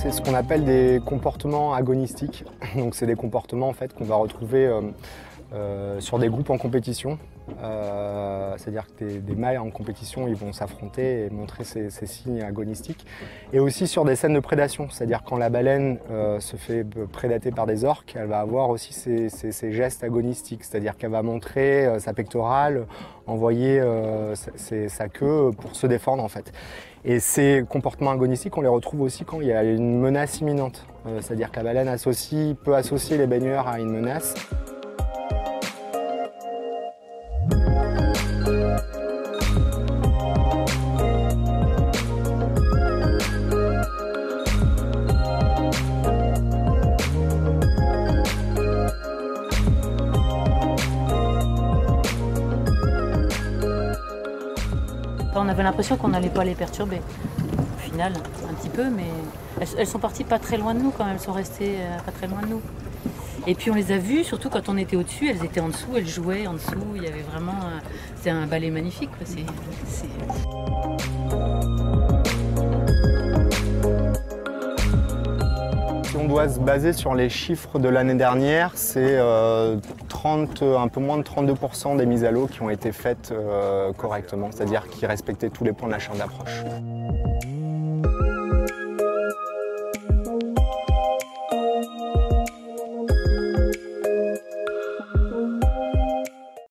C'est ce qu'on appelle des comportements agonistiques. Donc c'est des comportements en fait qu'on va retrouver sur des groupes en compétition. C'est-à-dire que des mâles en compétition, ils vont s'affronter et montrer ces signes agonistiques. Et aussi sur des scènes de prédation, c'est-à-dire quand la baleine se fait prédater par des orques, elle va avoir aussi ces gestes agonistiques, c'est-à-dire qu'elle va montrer sa pectorale, envoyer sa queue pour se défendre en fait. Et ces comportements agonistiques, on les retrouve aussi quand il y a une menace imminente, c'est-à-dire que la baleine peut associer les baigneurs à une menace. On avait l'impression qu'on n'allait pas les perturber. Au final, un petit peu, mais elles sont parties pas très loin de nous quand même, elles sont restées pas très loin de nous. Et puis on les a vues, surtout quand on était au-dessus, elles étaient en dessous, elles jouaient en dessous, il y avait vraiment... C'est un ballet magnifique, quoi. Si on doit se baser sur les chiffres de l'année dernière, c'est un peu moins de 32% des mises à l'eau qui ont été faites correctement, c'est-à-dire qui respectaient tous les points de la chaîne d'approche.